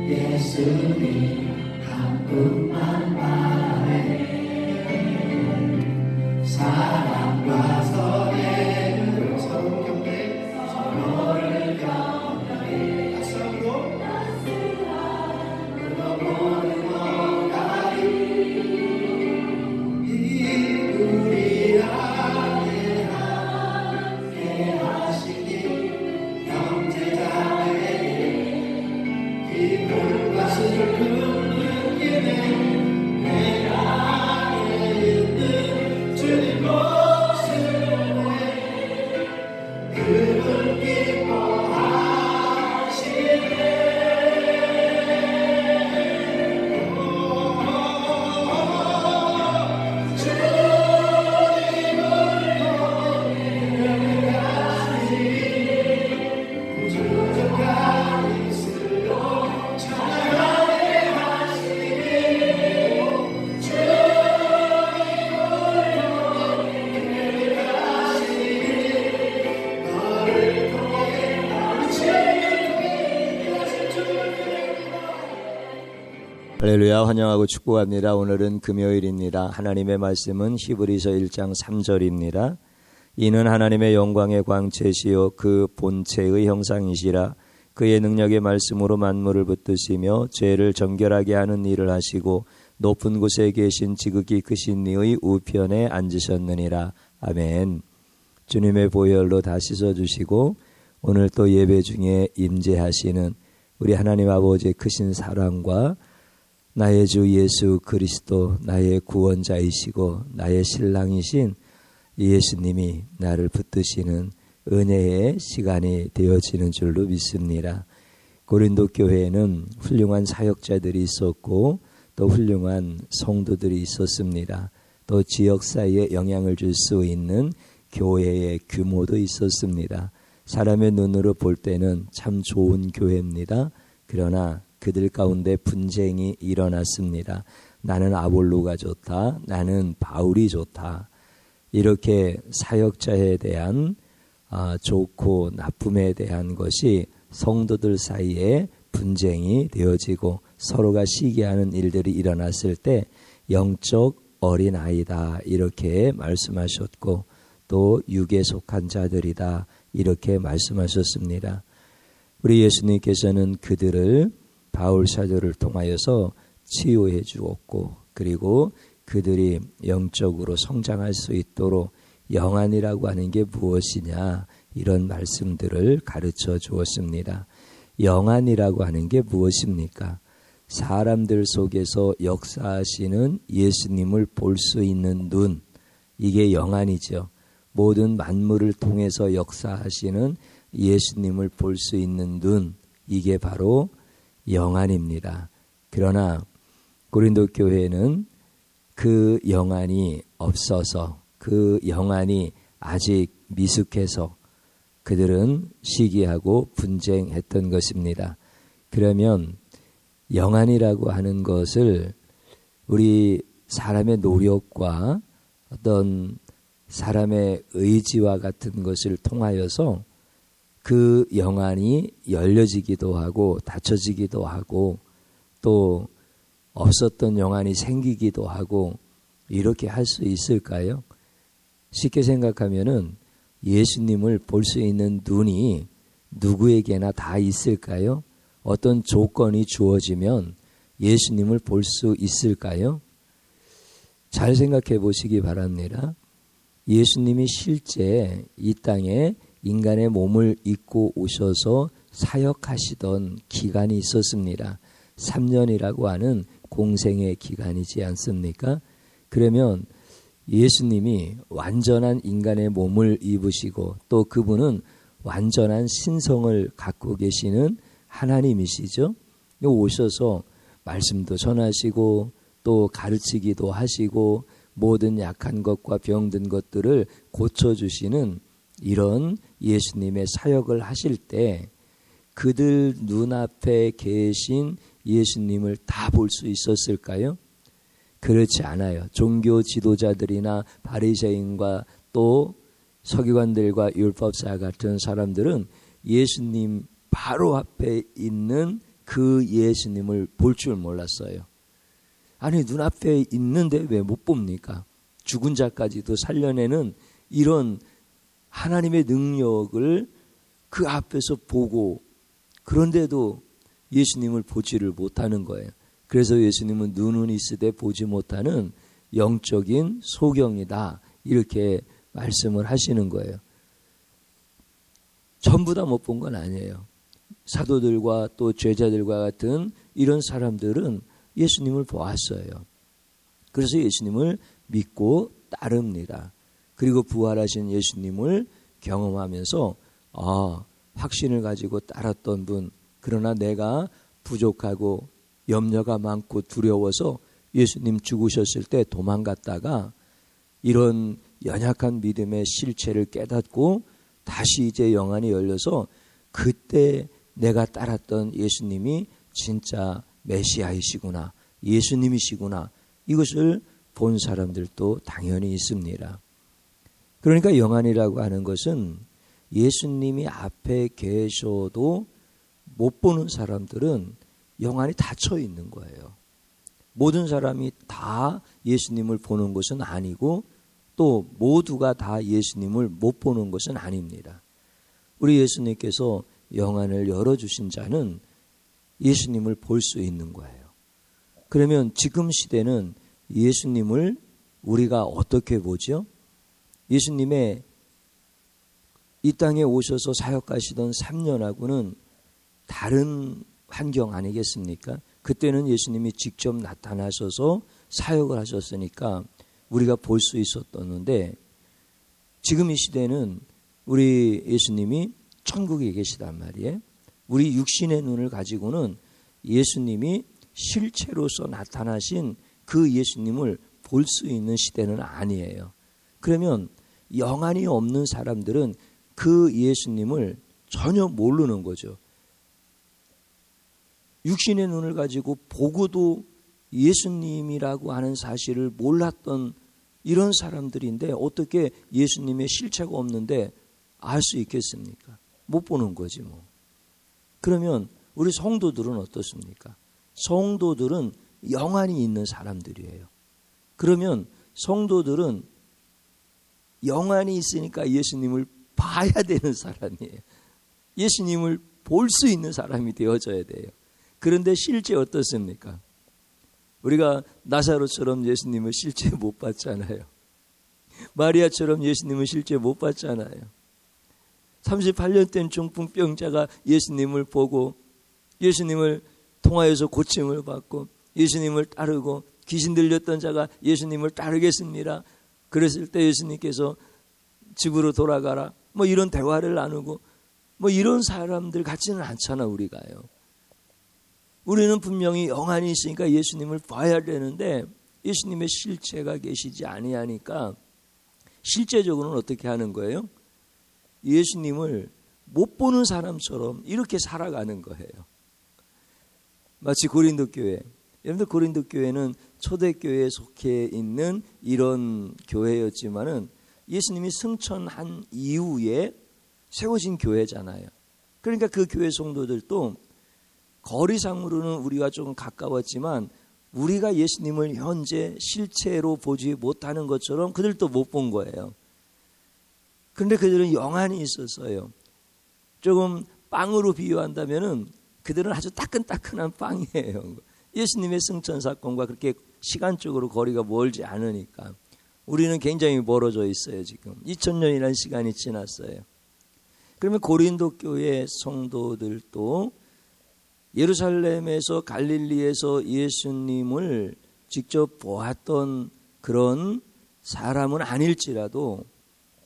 예수님 한 분만 바라네. 사랑과 선행으로 서로를 격려해 낯설고 보는 것까지 우리 안에 함께 하시니 형제자매에게 기쁨과 슬픔 느끼네. 내 안에 있는 주님 모습에 그분 기뻐하시네. 할렐루야, 환영하고 축복합니다. 오늘은 금요일입니다. 하나님의 말씀은 히브리서 1장 3절입니다. 이는 하나님의 영광의 광채시요 그 본체의 형상이시라. 그의 능력의 말씀으로 만물을 붙드시며 죄를 정결하게 하는 일을 하시고 높은 곳에 계신 지극히 크신 이의 우편에 앉으셨느니라. 아멘. 주님의 보혈로 다 씻어주시고 오늘 또 예배 중에 임재하시는 우리 하나님 아버지의 크신 사랑과 나의 주 예수 그리스도, 나의 구원자이시고 나의 신랑이신 예수님이 나를 붙드시는 은혜의 시간이 되어지는 줄로 믿습니다. 고린도 교회에는 훌륭한 사역자들이 있었고 또 훌륭한 성도들이 있었습니다. 또 지역 사회에 영향을 줄 수 있는 교회의 규모도 있었습니다. 사람의 눈으로 볼 때는 참 좋은 교회입니다. 그러나 그들 가운데 분쟁이 일어났습니다. 나는 아볼로가 좋다. 나는 바울이 좋다. 이렇게 사역자에 대한 좋고 나쁨에 대한 것이 성도들 사이에 분쟁이 되어지고 서로가 시기하는 일들이 일어났을 때 영적 어린아이다 이렇게 말씀하셨고 또 육에 속한 자들이다 이렇게 말씀하셨습니다. 우리 예수님께서는 그들을 바울 사도를 통하여서 치유해 주었고 그리고 그들이 영적으로 성장할 수 있도록 영안이라고 하는 게 무엇이냐 이런 말씀들을 가르쳐 주었습니다. 영안이라고 하는 게 무엇입니까? 사람들 속에서 역사하시는 예수님을 볼 수 있는 눈, 이게 영안이죠. 모든 만물을 통해서 역사하시는 예수님을 볼 수 있는 눈, 이게 바로 영안입니다. 그러나 고린도 교회는 그 영안이 없어서 그 영안이 아직 미숙해서 그들은 시기하고 분쟁했던 것입니다. 그러면 영안이라고 하는 것을 우리 사람의 노력과 어떤 사람의 의지와 같은 것을 통하여서 그 영안이 열려지기도 하고 닫혀지기도 하고 또 없었던 영안이 생기기도 하고 이렇게 할 수 있을까요? 쉽게 생각하면은 예수님을 볼 수 있는 눈이 누구에게나 다 있을까요? 어떤 조건이 주어지면 예수님을 볼 수 있을까요? 잘 생각해 보시기 바랍니다. 예수님이 실제 이 땅에 인간의 몸을 입고 오셔서 사역하시던 기간이 있었습니다. 3년이라고 하는 공생의 기간이지 않습니까? 그러면 예수님이 완전한 인간의 몸을 입으시고 또 그분은 완전한 신성을 갖고 계시는 하나님이시죠. 오셔서 말씀도 전하시고 또 가르치기도 하시고 모든 약한 것과 병든 것들을 고쳐주시는 이런 예수님의 사역을 하실 때 그들 눈앞에 계신 예수님을 다 볼 수 있었을까요? 그렇지 않아요. 종교 지도자들이나 바리새인과 또 서기관들과 율법사 같은 사람들은 예수님 바로 앞에 있는 그 예수님을 볼 줄 몰랐어요. 아니 눈앞에 있는데 왜 못 봅니까? 죽은 자까지도 살려내는 이런 하나님의 능력을 그 앞에서 보고 그런데도 예수님을 보지를 못하는 거예요. 그래서 예수님은 눈은 있으되 보지 못하는 영적인 소경이다 이렇게 말씀을 하시는 거예요. 전부 다 못 본 건 아니에요. 사도들과 또 제자들과 같은 이런 사람들은 예수님을 보았어요. 그래서 예수님을 믿고 따릅니다. 그리고 부활하신 예수님을 경험하면서 확신을 가지고 따랐던 분, 그러나 내가 부족하고 염려가 많고 두려워서 예수님 죽으셨을 때 도망갔다가 이런 연약한 믿음의 실체를 깨닫고 다시 이제 영안이 열려서 그때 내가 따랐던 예수님이 진짜 메시아이시구나, 예수님이시구나, 이것을 본 사람들도 당연히 있습니다. 그러니까 영안이라고 하는 것은 예수님이 앞에 계셔도 못 보는 사람들은 영안이 닫혀 있는 거예요. 모든 사람이 다 예수님을 보는 것은 아니고 또 모두가 다 예수님을 못 보는 것은 아닙니다. 우리 예수님께서 영안을 열어주신 자는 예수님을 볼 수 있는 거예요. 그러면 지금 시대는 예수님을 우리가 어떻게 보죠? 예수님의 이 땅에 오셔서 사역하시던 3년하고는 다른 환경 아니겠습니까? 그때는 예수님이 직접 나타나셔서 사역을 하셨으니까 우리가 볼 수 있었었는데 지금 이 시대는 우리 예수님이 천국에 계시단 말이에요. 우리 육신의 눈을 가지고는 예수님이 실체로서 나타나신 그 예수님을 볼 수 있는 시대는 아니에요. 그러면 영안이 없는 사람들은 그 예수님을 전혀 모르는 거죠. 육신의 눈을 가지고 보고도 예수님이라고 하는 사실을 몰랐던 이런 사람들인데 어떻게 예수님의 실체가 없는데 알 수 있겠습니까? 못 보는 거지 뭐. 그러면 우리 성도들은 어떻습니까? 성도들은 영안이 있는 사람들이에요. 그러면 성도들은 영안이 있으니까 예수님을 봐야 되는 사람이에요. 예수님을 볼 수 있는 사람이 되어져야 돼요. 그런데 실제 어떻습니까? 우리가 나사로처럼 예수님을 실제 못 봤잖아요. 마리아처럼 예수님을 실제 못 봤잖아요. 38년 된 중풍병자가 예수님을 보고 예수님을 통하여서 고침을 받고 예수님을 따르고 귀신 들렸던 자가 예수님을 따르겠습니다. 그랬을 때 예수님께서 집으로 돌아가라. 뭐 이런 대화를 나누고 뭐 이런 사람들 같지는 않잖아 우리가요. 우리는 분명히 영안이 있으니까 예수님을 봐야 되는데 예수님의 실체가 계시지 아니하니까 실제적으로는 어떻게 하는 거예요? 예수님을 못 보는 사람처럼 이렇게 살아가는 거예요. 마치 고린도 교회. 여러분들 고린도 교회는 초대교회에 속해 있는 이런 교회였지만은 예수님이 승천한 이후에 세워진 교회잖아요. 그러니까 그 교회 성도들도 거리상으로는 우리가 좀 가까웠지만 우리가 예수님을 현재 실체로 보지 못하는 것처럼 그들도 못 본 거예요. 그런데 그들은 영안이 있었어요. 조금 빵으로 비유한다면은 그들은 아주 따끈따끈한 빵이에요. 예수님의 승천 사건과 그렇게 시간적으로 거리가 멀지 않으니까. 우리는 굉장히 멀어져 있어요. 지금 2000년이라는 시간이 지났어요. 그러면 고린도 교회 성도들도 예루살렘에서 갈릴리에서 예수님을 직접 보았던 그런 사람은 아닐지라도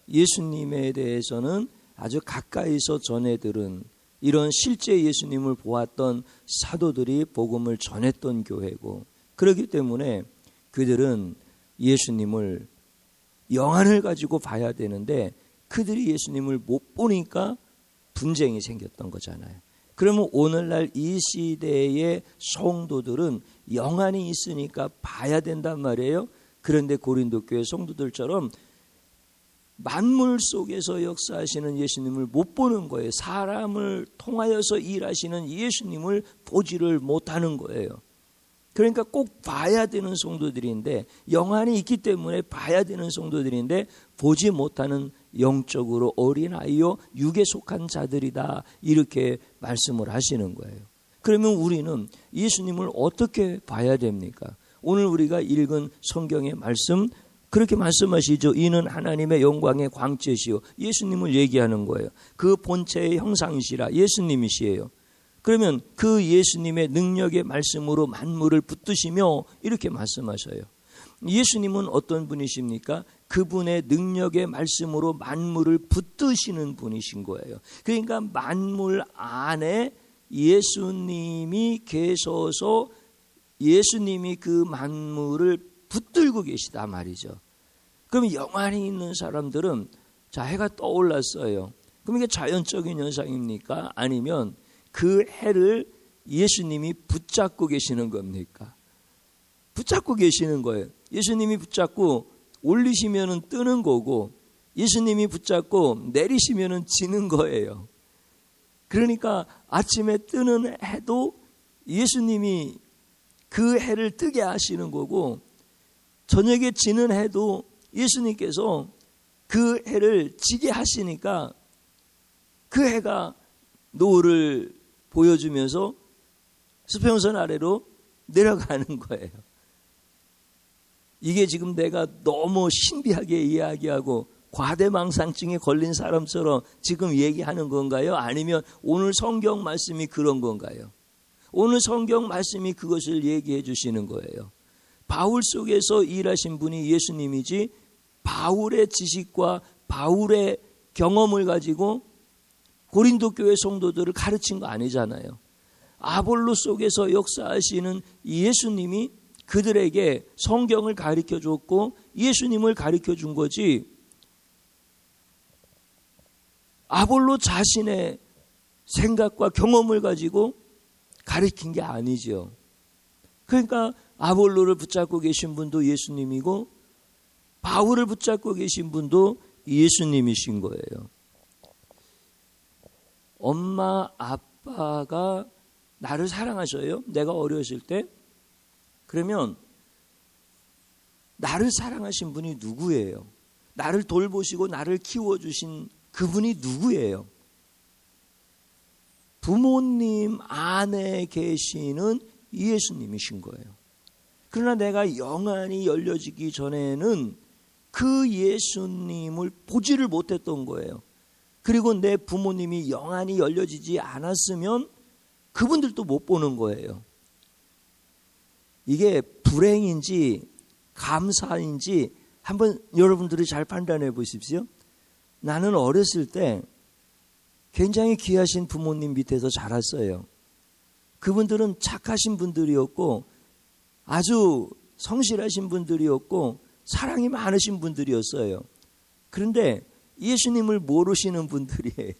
예수님에 대해서는 아주 가까이서 전해 들은 이런 실제 예수님을 보았던 사도들이 복음을 전했던 교회고 그렇기 때문에 그들은 예수님을 영안을 가지고 봐야 되는데 그들이 예수님을 못 보니까 분쟁이 생겼던 거잖아요. 그러면 오늘날 이 시대의 성도들은 영안이 있으니까 봐야 된단 말이에요. 그런데 고린도 교회 성도들처럼 만물 속에서 역사하시는 예수님을 못 보는 거예요. 사람을 통하여서 일하시는 예수님을 보지를 못하는 거예요. 그러니까 꼭 봐야 되는 성도들인데, 영안이 있기 때문에 봐야 되는 성도들인데 보지 못하는 영적으로 어린아이요 육에 속한 자들이다, 이렇게 말씀을 하시는 거예요. 그러면 우리는 예수님을 어떻게 봐야 됩니까? 오늘 우리가 읽은 성경의 말씀, 그렇게 말씀하시죠. 이는 하나님의 영광의 광채시요. 예수님을 얘기하는 거예요. 그 본체의 형상이시라 예수님이시에요. 그러면 그 예수님의 능력의 말씀으로 만물을 붙드시며 이렇게 말씀하셔요. 예수님은 어떤 분이십니까? 그분의 능력의 말씀으로 만물을 붙드시는 분이신 거예요. 그러니까 만물 안에 예수님이 계셔서 예수님이 그 만물을 붙들고 계시다 말이죠. 그럼 영안이 있는 사람들은, 자, 해가 떠올랐어요. 그럼 이게 자연적인 현상입니까? 아니면 그 해를 예수님이 붙잡고 계시는 겁니까? 붙잡고 계시는 거예요. 예수님이 붙잡고 올리시면은 뜨는 거고, 예수님이 붙잡고 내리시면은 지는 거예요. 그러니까 아침에 뜨는 해도 예수님이 그 해를 뜨게 하시는 거고, 저녁에 지는 해도 예수님께서 그 해를 지게 하시니까 그 해가 노을을 보여주면서 수평선 아래로 내려가는 거예요. 이게 지금 내가 너무 신비하게 이야기하고 과대망상증에 걸린 사람처럼 지금 얘기하는 건가요? 아니면 오늘 성경 말씀이 그런 건가요? 오늘 성경 말씀이 그것을 얘기해 주시는 거예요. 바울 속에서 일하신 분이 예수님이지, 바울의 지식과 바울의 경험을 가지고 고린도 교회 성도들을 가르친 거 아니잖아요. 아볼로 속에서 역사하시는 예수님이 그들에게 성경을 가르쳐 줬고 예수님을 가르쳐 준 거지, 아볼로 자신의 생각과 경험을 가지고 가르친 게 아니죠. 그러니까 아볼로를 붙잡고 계신 분도 예수님이고 바울을 붙잡고 계신 분도 예수님이신 거예요. 엄마 아빠가 나를 사랑하셔요? 내가 어렸을 때? 그러면 나를 사랑하신 분이 누구예요? 나를 돌보시고 나를 키워주신 그분이 누구예요? 부모님 안에 계시는 예수님이신 거예요. 그러나 내가 영안이 열려지기 전에는 그 예수님을 보지를 못했던 거예요. 그리고 내 부모님이 영안이 열려지지 않았으면 그분들도 못 보는 거예요. 이게 불행인지 감사인지 한번 여러분들이 잘 판단해 보십시오. 나는 어렸을 때 굉장히 귀하신 부모님 밑에서 자랐어요. 그분들은 착하신 분들이었고 아주 성실하신 분들이었고 사랑이 많으신 분들이었어요. 그런데 예수님을 모르시는 분들이에요.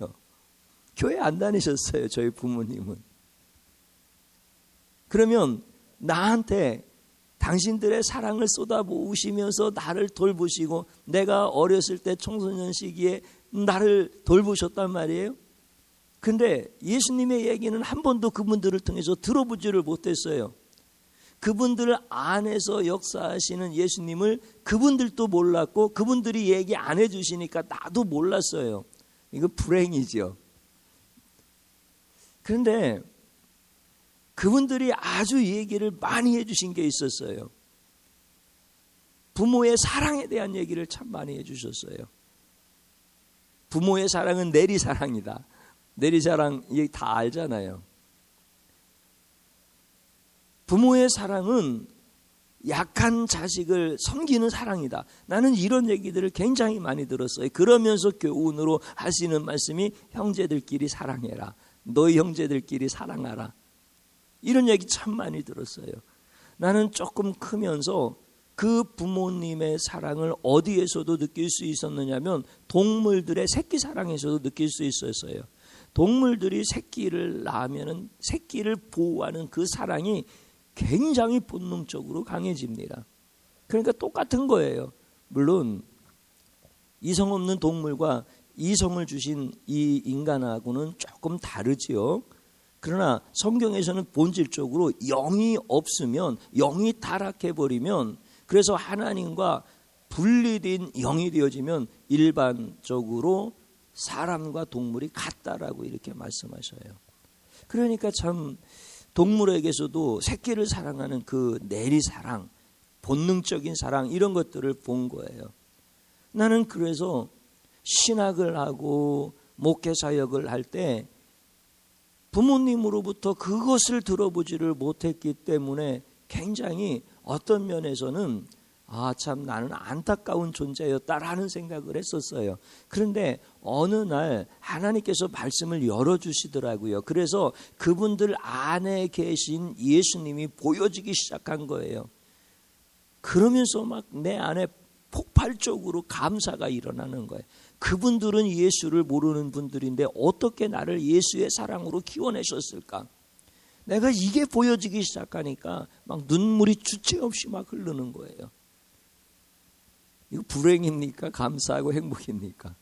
교회 안 다니셨어요, 저희 부모님은. 그러면 나한테 당신들의 사랑을 쏟아부으시면서 나를 돌보시고 내가 어렸을 때 청소년 시기에 나를 돌보셨단 말이에요. 근데 예수님의 얘기는 한 번도 그분들을 통해서 들어보지를 못했어요. 그분들 안에서 역사하시는 예수님을 그분들도 몰랐고 그분들이 얘기 안 해주시니까 나도 몰랐어요. 이거 불행이죠. 그런데 그분들이 아주 얘기를 많이 해주신 게 있었어요. 부모의 사랑에 대한 얘기를 참 많이 해주셨어요. 부모의 사랑은 내리사랑이다. 내리사랑 얘기 다 알잖아요. 부모의 사랑은 약한 자식을 섬기는 사랑이다. 나는 이런 얘기들을 굉장히 많이 들었어요. 그러면서 교훈으로 하시는 말씀이 형제들끼리 사랑해라. 너희 형제들끼리 사랑하라. 이런 얘기 참 많이 들었어요. 나는 조금 크면서 그 부모님의 사랑을 어디에서도 느낄 수 있었느냐면 동물들의 새끼 사랑에서도 느낄 수 있었어요. 동물들이 새끼를 낳으면 새끼를 보호하는 그 사랑이 굉장히 본능적으로 강해집니다. 그러니까 똑같은 거예요. 물론 이성 없는 동물과 이성을 주신 이 인간하고는 조금 다르지요. 그러나 성경에서는 본질적으로 영이 없으면, 영이 타락해버리면, 그래서 하나님과 분리된 영이 되어지면 일반적으로 사람과 동물이 같다라고 이렇게 말씀하셔요. 그러니까 참 동물에게서도 새끼를 사랑하는 그 내리사랑, 본능적인 사랑, 이런 것들을 본 거예요. 나는 그래서 신학을 하고 목회 사역을 할 때 부모님으로부터 그것을 들어보지를 못했기 때문에 굉장히 어떤 면에서는 참 나는 안타까운 존재였다라는 생각을 했었어요. 그런데 어느 날 하나님께서 말씀을 열어주시더라고요. 그래서 그분들 안에 계신 예수님이 보여지기 시작한 거예요. 그러면서 막 내 안에 폭발적으로 감사가 일어나는 거예요. 그분들은 예수를 모르는 분들인데 어떻게 나를 예수의 사랑으로 키워내셨을까? 내가 이게 보여지기 시작하니까 막 눈물이 주체 없이 막 흐르는 거예요. 이거 불행입니까? 감사하고 행복입니까?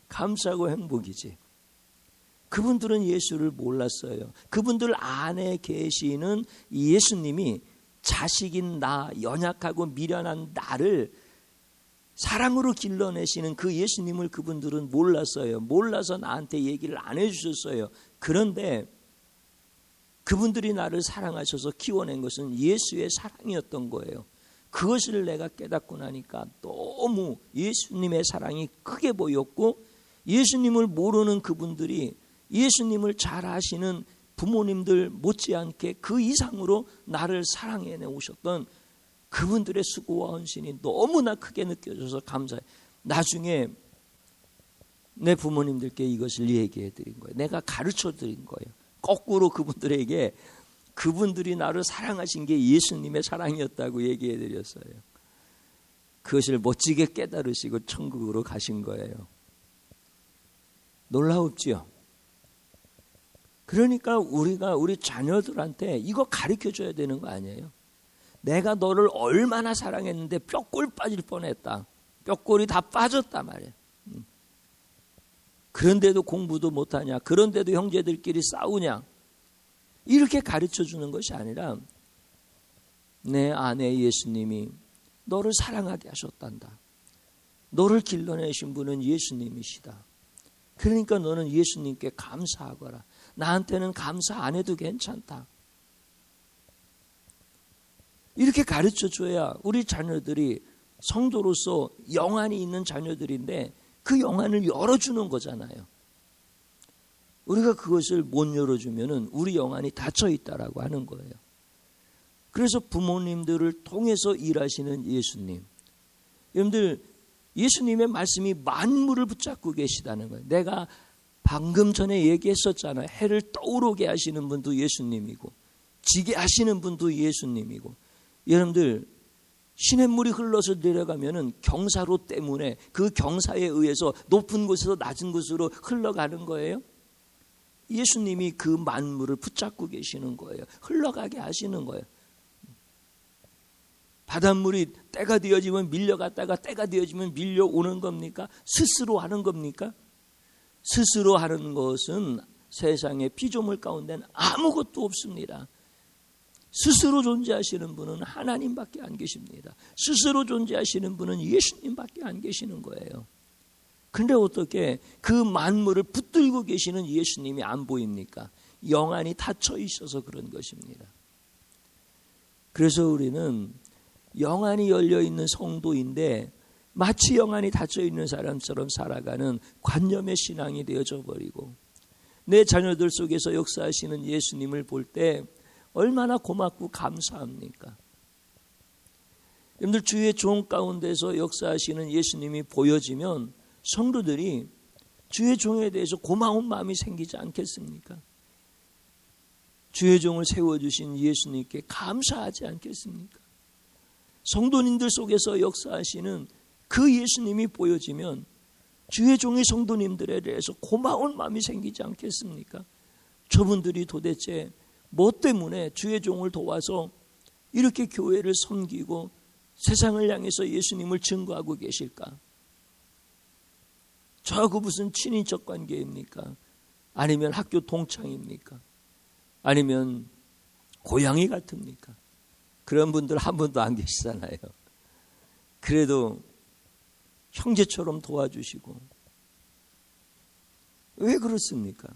감사하고 행복이지. 그분들은 예수를 몰랐어요. 그분들 안에 계시는 예수님이 자식인 나, 연약하고 미련한 나를 사랑으로 길러내시는 그 예수님을 그분들은 몰랐어요. 몰라서 나한테 얘기를 안 해주셨어요. 그런데 그분들이 나를 사랑하셔서 키워낸 것은 예수의 사랑이었던 거예요. 그것을 내가 깨닫고 나니까 너무 예수님의 사랑이 크게 보였고, 예수님을 모르는 그분들이 예수님을 잘 아시는 부모님들 못지않게 그 이상으로 나를 사랑해 오셨던 그분들의 수고와 헌신이 너무나 크게 느껴져서 감사해요. 나중에 내 부모님들께 이것을 얘기해 드린 거예요. 내가 가르쳐 드린 거예요. 거꾸로 그분들에게 그분들이 나를 사랑하신 게 예수님의 사랑이었다고 얘기해 드렸어요. 그것을 멋지게 깨달으시고 천국으로 가신 거예요. 놀라웠지요? 그러니까 우리가 우리 자녀들한테 이거 가르쳐 줘야 되는 거 아니에요? 내가 너를 얼마나 사랑했는데 뼈골 빠질 뻔했다. 뼈골이 다 빠졌단 말이에요. 그런데도 공부도 못하냐? 그런데도 형제들끼리 싸우냐? 이렇게 가르쳐 주는 것이 아니라 내 안에 예수님이 너를 사랑하게 하셨단다. 너를 길러내신 분은 예수님이시다. 그러니까 너는 예수님께 감사하거라. 나한테는 감사 안 해도 괜찮다. 이렇게 가르쳐 줘야 우리 자녀들이 성도로서 영안이 있는 자녀들인데 그 영안을 열어주는 거잖아요. 우리가 그것을 못 열어주면 우리 영안이 닫혀 있다라고 하는 거예요. 그래서 부모님들을 통해서 일하시는 예수님. 여러분들, 예수님의 말씀이 만물을 붙잡고 계시다는 거예요. 내가 방금 전에 얘기했었잖아요. 해를 떠오르게 하시는 분도 예수님이고, 지게 하시는 분도 예수님이고. 여러분들, 시냇물이 흘러서 내려가면은 경사로 때문에 그 경사에 의해서 높은 곳에서 낮은 곳으로 흘러가는 거예요. 예수님이 그 만물을 붙잡고 계시는 거예요. 흘러가게 하시는 거예요. 바닷물이 때가 되어지면 밀려갔다가 때가 되어지면 밀려오는 겁니까? 스스로 하는 겁니까? 스스로 하는 것은 세상의 피조물 가운데는 아무것도 없습니다. 스스로 존재하시는 분은 하나님밖에 안 계십니다. 스스로 존재하시는 분은 예수님밖에 안 계시는 거예요. 그런데 어떻게 그 만물을 붙들고 계시는 예수님이 안 보입니까? 영안이 닫혀 있어서 그런 것입니다. 그래서 우리는 영안이 열려있는 성도인데 마치 영안이 닫혀 있는 사람처럼 살아가는 관념의 신앙이 되어져 버리고, 내 자녀들 속에서 역사하시는 예수님을 볼 때 얼마나 고맙고 감사합니까? 여러분들, 주의 종 가운데서 역사하시는 예수님이 보여지면 성도들이 주의 종에 대해서 고마운 마음이 생기지 않겠습니까? 주의 종을 세워주신 예수님께 감사하지 않겠습니까? 성도님들 속에서 역사하시는 그 예수님이 보여지면 주의 종의 성도님들에 대해서 고마운 마음이 생기지 않겠습니까? 저분들이 도대체 뭐 때문에 주의 종을 도와서 이렇게 교회를 섬기고 세상을 향해서 예수님을 증거하고 계실까? 저하고 무슨 친인척 관계입니까? 아니면 학교 동창입니까? 아니면 고양이 같습니까? 그런 분들 한 분도 안 계시잖아요. 그래도 형제처럼 도와주시고. 왜 그렇습니까?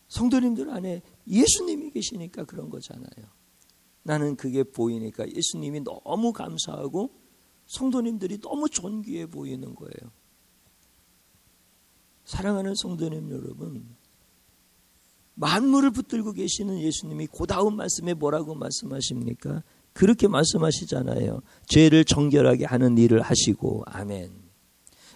성도님들 안에 예수님이 계시니까 그런 거잖아요. 나는 그게 보이니까 예수님이 너무 감사하고 성도님들이 너무 존귀해 보이는 거예요. 사랑하는 성도님 여러분, 만물을 붙들고 계시는 예수님이 그 다음 말씀에 뭐라고 말씀하십니까? 그렇게 말씀하시잖아요. 죄를 정결하게 하는 일을 하시고. 아멘.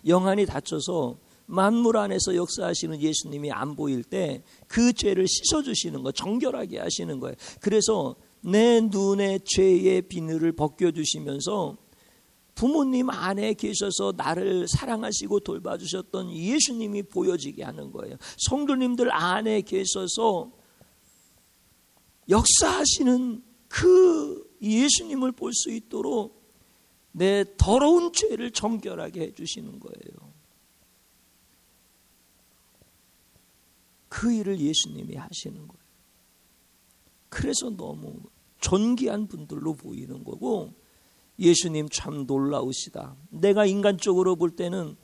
영안이 닫혀서 만물 안에서 역사하시는 예수님이 안 보일 때 그 죄를 씻어주시는 거, 정결하게 하시는 거예요. 그래서 내 눈의 죄의 비늘을 벗겨주시면서 부모님 안에 계셔서 나를 사랑하시고 돌봐주셨던 예수님이 보여지게 하는 거예요. 성도님들 안에 계셔서 역사하시는 그 예수님을 볼 수 있도록 내 더러운 죄를 정결하게 해주시는 거예요. 그 일을 예수님이 하시는 거예요. 그래서 너무 존귀한 분들로 보이는 거고, 예수님 참 놀라우시다. 내가 인간적으로 볼 때는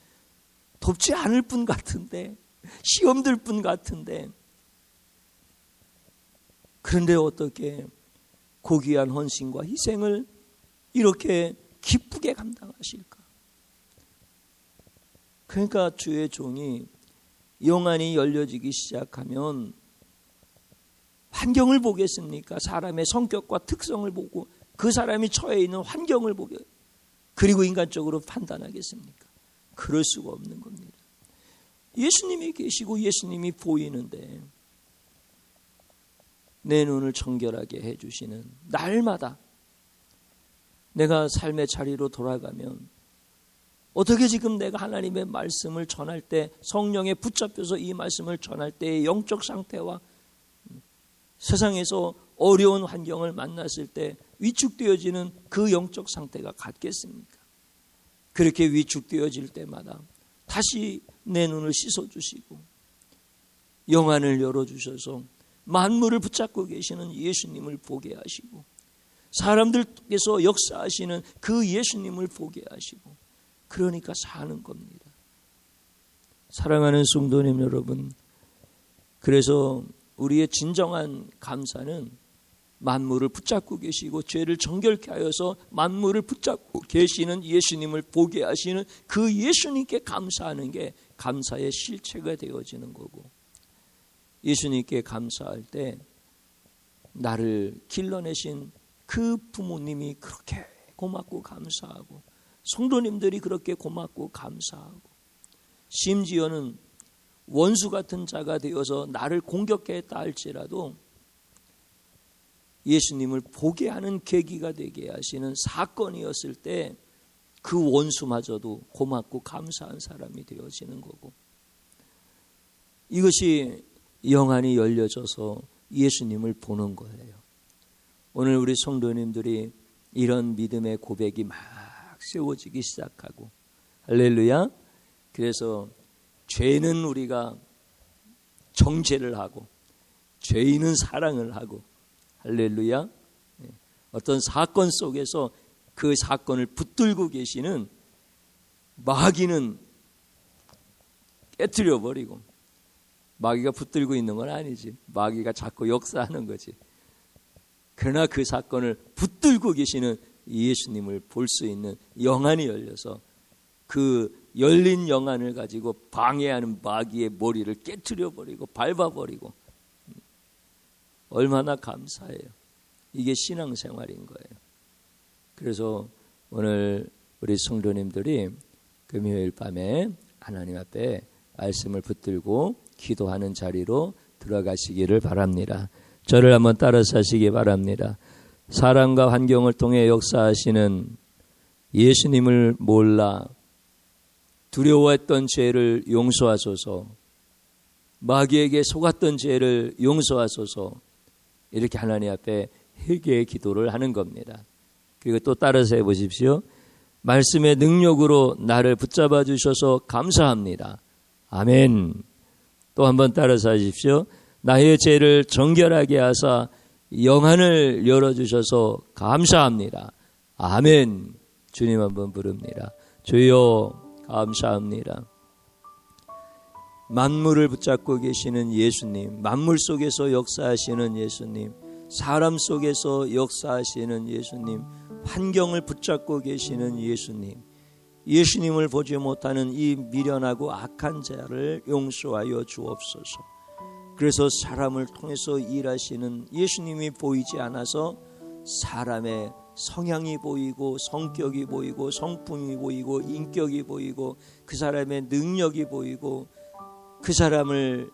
돕지 않을 분 같은데, 시험 들 분 같은데, 그런데 어떻게 고귀한 헌신과 희생을 이렇게 기쁘게 감당하실까? 그러니까 주의 종이 영안이 열려지기 시작하면 환경을 보겠습니까? 사람의 성격과 특성을 보고 그 사람이 처해 있는 환경을 보게, 그리고 인간적으로 판단하겠습니까? 그럴 수가 없는 겁니다. 예수님이 계시고 예수님이 보이는데 내 눈을 정결하게 해주시는, 날마다 내가 삶의 자리로 돌아가면 어떻게 지금 내가 하나님의 말씀을 전할 때, 성령에 붙잡혀서 이 말씀을 전할 때의 영적 상태와 세상에서 어려운 환경을 만났을 때 위축되어지는 그 영적 상태가 같겠습니까? 그렇게 위축되어질 때마다 다시 내 눈을 씻어주시고 영안을 열어주셔서 만물을 붙잡고 계시는 예수님을 보게 하시고, 사람들께서 역사하시는 그 예수님을 보게 하시고, 그러니까 사는 겁니다. 사랑하는 성도님 여러분, 그래서 우리의 진정한 감사는 만물을 붙잡고 계시고 죄를 정결케 하여서 만물을 붙잡고 계시는 예수님을 보게 하시는 그 예수님께 감사하는 게 감사의 실체가 되어지는 거고, 예수님께 감사할 때 나를 길러내신 그 부모님이 그렇게 고맙고 감사하고, 성도님들이 그렇게 고맙고 감사하고, 심지어는 원수 같은 자가 되어서 나를 공격했다 할지라도 예수님을 보게 하는 계기가 되게 하시는 사건이었을 때 그 원수마저도 고맙고 감사한 사람이 되어지는 거고, 이것이 영안이 열려져서 예수님을 보는 거예요. 오늘 우리 성도님들이 이런 믿음의 고백이 막 세워지기 시작하고, 할렐루야. 그래서 죄는 우리가 정죄를 하고 죄인은 사랑을 하고, 할렐루야. 어떤 사건 속에서 그 사건을 붙들고 계시는 마귀는 깨트려 버리고, 마귀가 붙들고 있는 건 아니지, 마귀가 자꾸 역사하는 거지. 그러나 그 사건을 붙들고 계시는 예수님을 볼 수 있는 영안이 열려서 그 열린 영안을 가지고 방해하는 마귀의 머리를 깨트려 버리고 밟아 버리고, 얼마나 감사해요. 이게 신앙생활인 거예요. 그래서 오늘 우리 성도님들이 금요일 밤에 하나님 앞에 말씀을 붙들고 기도하는 자리로 들어가시기를 바랍니다. 저를 한번 따라서 하시기 바랍니다. 사람과 환경을 통해 역사하시는 예수님을 몰라 두려워했던 죄를 용서하소서, 마귀에게 속았던 죄를 용서하소서, 이렇게 하나님 앞에 회개의 기도를 하는 겁니다. 그리고 또 따라서 해보십시오. 말씀의 능력으로 나를 붙잡아 주셔서 감사합니다. 아멘. 또 한번 따라서 하십시오. 나의 죄를 정결하게 하사 영안을 열어주셔서 감사합니다. 아멘. 주님 한번 부릅니다. 주여 감사합니다. 만물을 붙잡고 계시는 예수님, 만물 속에서 역사하시는 예수님, 사람 속에서 역사하시는 예수님, 환경을 붙잡고 계시는 예수님, 예수님을 보지 못하는 이 미련하고 악한 자를 용서하여 주옵소서. 그래서 사람을 통해서 일하시는 예수님이 보이지 않아서 사람의 성향이 보이고 성격이 보이고 성품이 보이고 인격이 보이고 그 사람의 능력이 보이고 그 사람을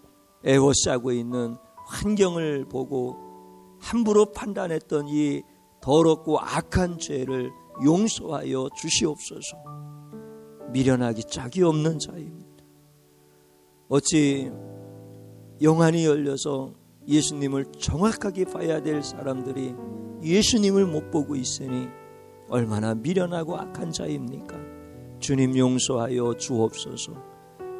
애워싸고 있는 환경을 보고 함부로 판단했던 이 더럽고 악한 죄를 용서하여 주시옵소서. 미련하기 짝이 없는 자입니다. 어찌 영안이 열려서 예수님을 정확하게 봐야 될 사람들이 예수님을 못 보고 있으니 얼마나 미련하고 악한 자입니까? 주님 용서하여 주옵소서.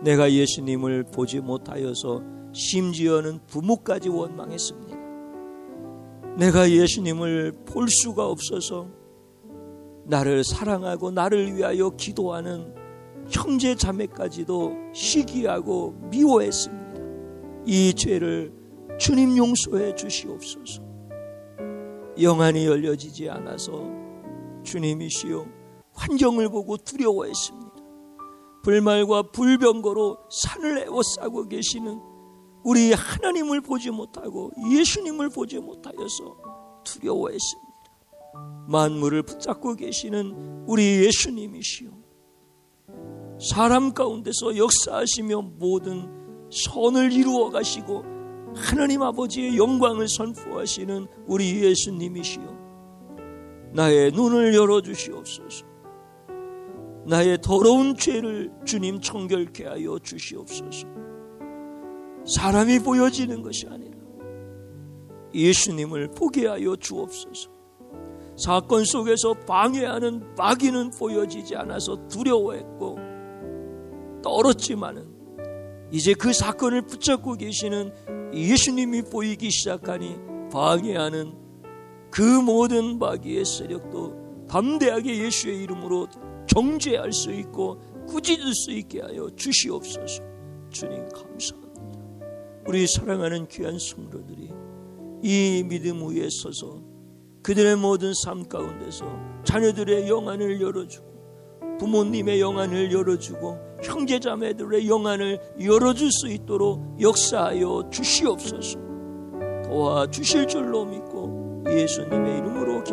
내가 예수님을 보지 못하여서 심지어는 부모까지 원망했습니다. 내가 예수님을 볼 수가 없어서 나를 사랑하고 나를 위하여 기도하는 형제 자매까지도 시기하고 미워했습니다. 이 죄를 주님 용서해 주시옵소서. 영안이 열려지지 않아서 주님이시여 환경을 보고 두려워했습니다. 불말과 불병거로 산을 에워싸고 계시는 우리 하나님을 보지 못하고 예수님을 보지 못하여서 두려워했습니다. 만물을 붙잡고 계시는 우리 예수님이시여 사람 가운데서 역사하시며 모든 선을 이루어 가시고 하나님 아버지의 영광을 선포하시는 우리 예수님이시여 나의 눈을 열어주시옵소서. 나의 더러운 죄를 주님 청결케 하여 주시옵소서. 사람이 보여지는 것이 아니라 예수님을 보게 하여 주옵소서. 사건 속에서 방해하는 마귀는 보여지지 않아서 두려워했고 떨었지만은 이제 그 사건을 붙잡고 계시는 예수님이 보이기 시작하니 방해하는 그 모든 마귀의 세력도 담대하게 예수의 이름으로 정죄할 수 있고 꾸짖을 수 있게 하여 주시옵소서. 주님 감사합니다. 우리 사랑하는 귀한 성도들이 이 믿음 위에 서서 그들의 모든 삶 가운데서 자녀들의 영안을 열어주고 부모님의 영안을 열어주고 형제자매들의 영안을 열어줄 수 있도록 역사하여 주시옵소서. 도와주실 줄로 믿고 예수님의 이름으로